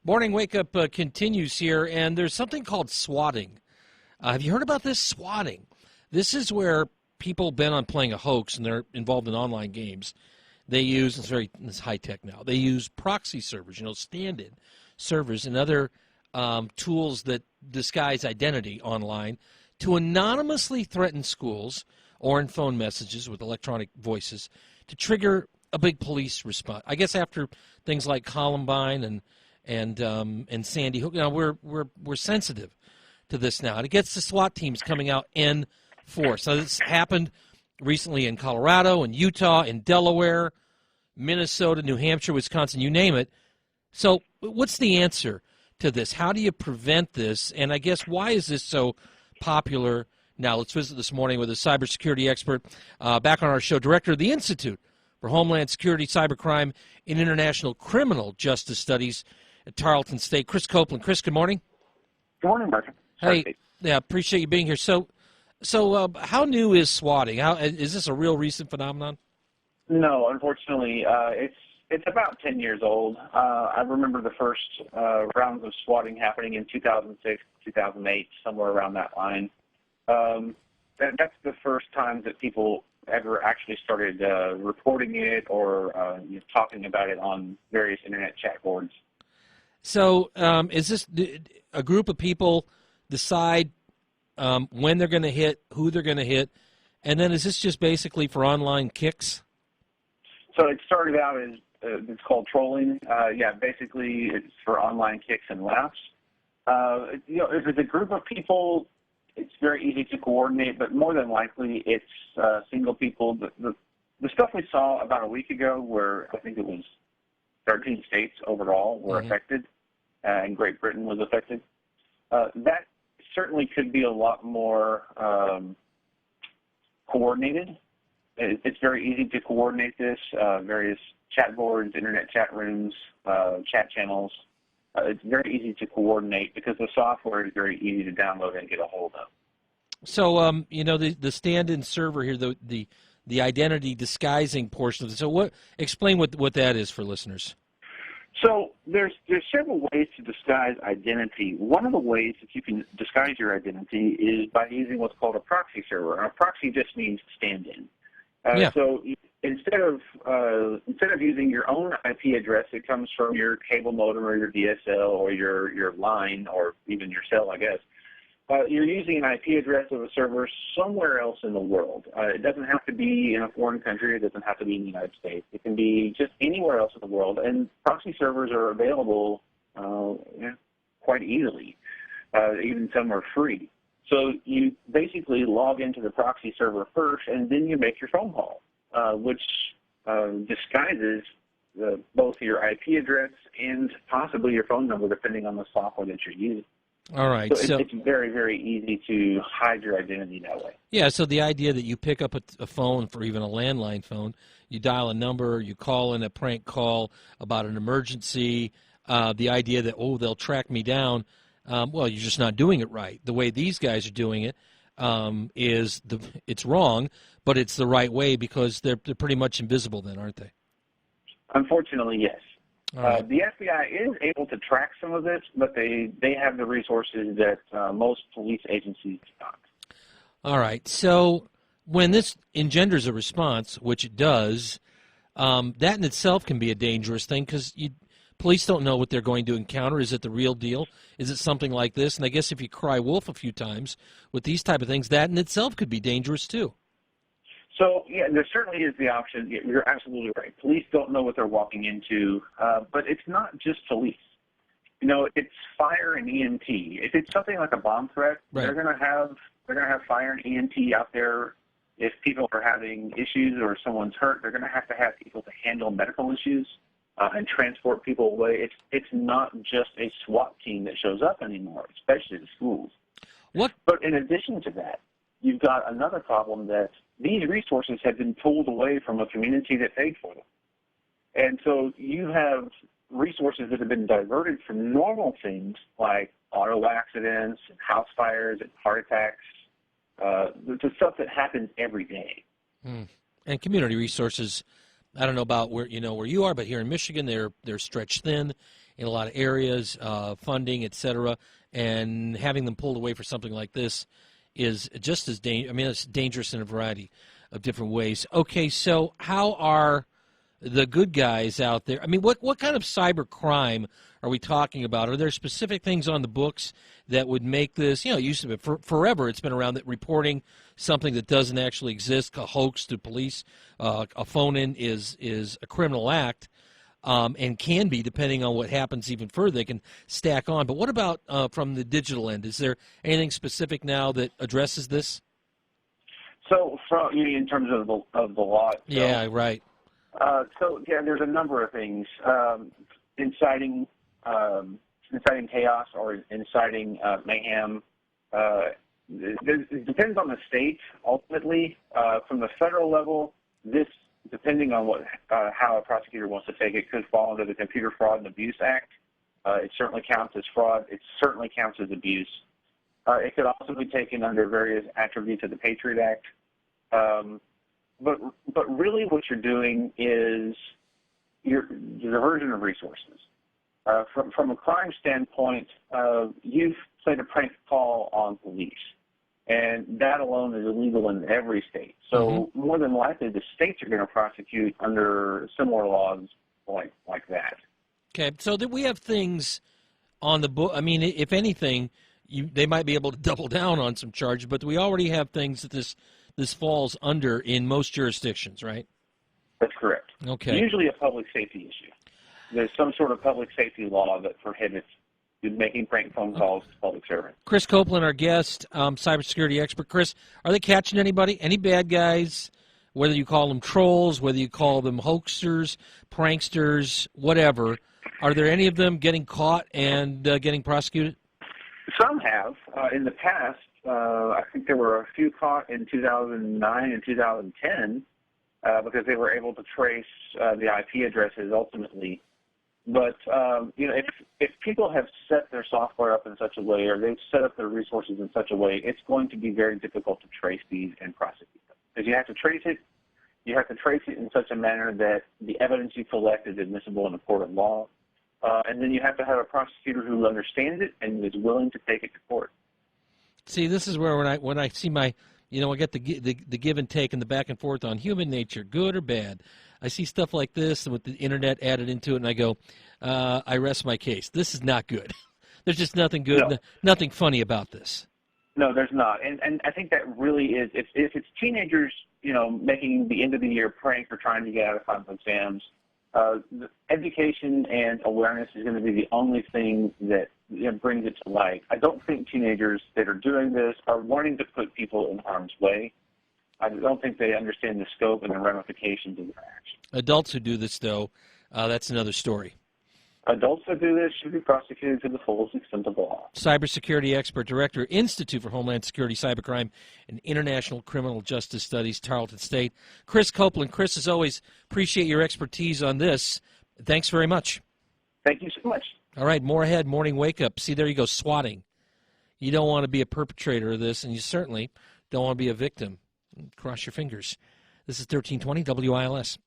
Morning Wake Up continues here, and there's something called swatting. Have you heard about this? Swatting. This is where people bent on playing a hoax, and they're involved in online games. They use, it's high tech now, they use proxy servers, stand-in servers and other tools that disguise identity online to anonymously threaten schools or in phone messages with electronic voices to trigger a big police response. I guess after things like Columbine and Sandy Hook, we're sensitive to this now, and it gets the SWAT teams coming out in force. So this happened recently in Colorado, in Utah, in Delaware, Minnesota, New Hampshire, Wisconsin, you name it. So what's the answer to this? How do you prevent this? And I guess why is this so popular now? Let's visit this morning with a cybersecurity expert back on our show, director of the Institute for Homeland Security, Cybercrime, and International Criminal Justice Studies at Tarleton State, Chris Copeland. Chris, good morning. Good morning, Mark. Hey, yeah, appreciate you being here. So how new is swatting? Is this a real recent phenomenon? No, unfortunately, it's about 10 years old. I remember the first rounds of swatting happening in 2006, 2008, somewhere around that line. That's the first time that people ever actually started reporting it or talking about it on various internet chat boards. So is this a group of people decide when they're going to hit, who they're going to hit, and then is this just basically for online kicks? So it started out as it's called trolling. Basically it's for online kicks and laughs. If it's a group of people, it's very easy to coordinate, but more than likely it's single people. The stuff we saw about a week ago, where I think it was 13 states overall were affected, and Great Britain was affected, that certainly could be a lot more coordinated. It's very easy to coordinate this, various chat boards, internet chat rooms, chat channels. It's very easy to coordinate because the software is very easy to download and get a hold of. So, the stand-in server here, the identity disguising portion of it. So explain what that is for listeners. So there's several ways to disguise identity. One of the ways that you can disguise your identity is by using what's called a proxy server. And a proxy just means stand-in. So instead of using your own IP address that comes from your cable modem or your DSL or your line or even your cell, I guess, you're using an IP address of a server somewhere else in the world. It doesn't have to be in a foreign country. It doesn't have to be in the United States. It can be just anywhere else in the world. And proxy servers are available quite easily. Even some are free. So you basically log into the proxy server first, and then you make your phone call, which disguises both your IP address and possibly your phone number, depending on the software that you're using. All right. So it's very, very easy to hide your identity that way. Yeah, so the idea that you pick up a phone, for even a landline phone, you dial a number, you call in a prank call about an emergency, the idea that, they'll track me down, you're just not doing it right. The way these guys are doing it it's wrong, but it's the right way because they're pretty much invisible then, aren't they? Unfortunately, yes. Right. The FBI is able to track some of this, but they have the resources that most police agencies do not. All right. So when this engenders a response, which it does, that in itself can be a dangerous thing because police don't know what they're going to encounter. Is it the real deal? Is it something like this? And I guess if you cry wolf a few times with these type of things, that in itself could be dangerous too. So, there certainly is the option. You're absolutely right. Police don't know what they're walking into, but it's not just police. It's fire and EMT. If it's something like a bomb threat, right, they're going to have fire and EMT out there. If people are having issues or someone's hurt, they're going to have people to handle medical issues and transport people away. It's not just a SWAT team that shows up anymore, especially the schools. What? But in addition to that, you've got another problem that these resources have been pulled away from a community that paid for them. And so you have resources that have been diverted from normal things like auto accidents, and house fires, and heart attacks, the stuff that happens every day. And community resources, I don't know about where you are, but here in Michigan, they're stretched thin. in a lot of areas, funding, et cetera, and having them pulled away for something like this is just as dangerous. I mean, it's dangerous in a variety of different ways. Okay, so how are the good guys out there? I mean, what kind of cyber crime are we talking about? Are there specific things on the books that would make this, it used to be, forever it's been around, that reporting something that doesn't actually exist, a hoax to police, a phone-in is a criminal act, and can be, depending on what happens even further, they can stack on. But what about from the digital end? Is there anything specific now that addresses this? So, in terms of the law itself, yeah, right. There's a number of things. Inciting chaos or inciting mayhem. It depends on the state, ultimately. From the federal level, this, depending on how a prosecutor wants to take it, could fall under the Computer Fraud and Abuse Act. It certainly counts as fraud. It certainly counts as abuse. It could also be taken under various attributes of the Patriot Act. But really what you're doing is your diversion of resources. From a crime standpoint, you've played a prank call on police, and that alone is illegal in every state. So more than likely, the states are going to prosecute under similar laws like that. Okay, so that we have things on the book. I mean, if anything, they might be able to double down on some charges, but we already have things that this falls under in most jurisdictions, right? That's correct. Okay. Usually a public safety issue. There's some sort of public safety law that prohibits making prank phone calls to public servants. Chris Copeland, our guest, cybersecurity expert. Chris, are they catching anybody? Any bad guys, whether you call them trolls, whether you call them hoaxers, pranksters, whatever, are there any of them getting caught and getting prosecuted? Some have. In the past, I think there were a few caught in 2009 and 2010 because they were able to trace the IP addresses ultimately. But, if people have set their software up in such a way, or they've set up their resources in such a way, it's going to be very difficult to trace these and prosecute them. Because you have to trace it in such a manner that the evidence you collect is admissible in a court of law. And then you have to have a prosecutor who understands it and is willing to take it to court. See, this is where when I see my, I get the give and take and the back and forth on human nature, good or bad. I see stuff like this and with the internet added into it, and I go, I rest my case. This is not good. There's just nothing good, nothing funny about this. No, there's not. And I think that really is, if it's teenagers, making the end of the year prank or trying to get out of final exams, education and awareness is going to be the only thing that brings it to light. I don't think teenagers that are doing this are wanting to put people in harm's way. I don't think they understand the scope and the ramifications of their actions. Adults who do this, though, that's another story. Adults that do this should be prosecuted to the fullest extent of the law. Cybersecurity expert, director, Institute for Homeland Security, Cybercrime, and International Criminal Justice Studies, Tarleton State. Chris Copeland. Chris, as always, appreciate your expertise on this. Thanks very much. Thank you so much. All right, more ahead, morning wake-up. See, there you go, swatting. You don't want to be a perpetrator of this, and you certainly don't want to be a victim. Cross your fingers. This is 1320 WILS.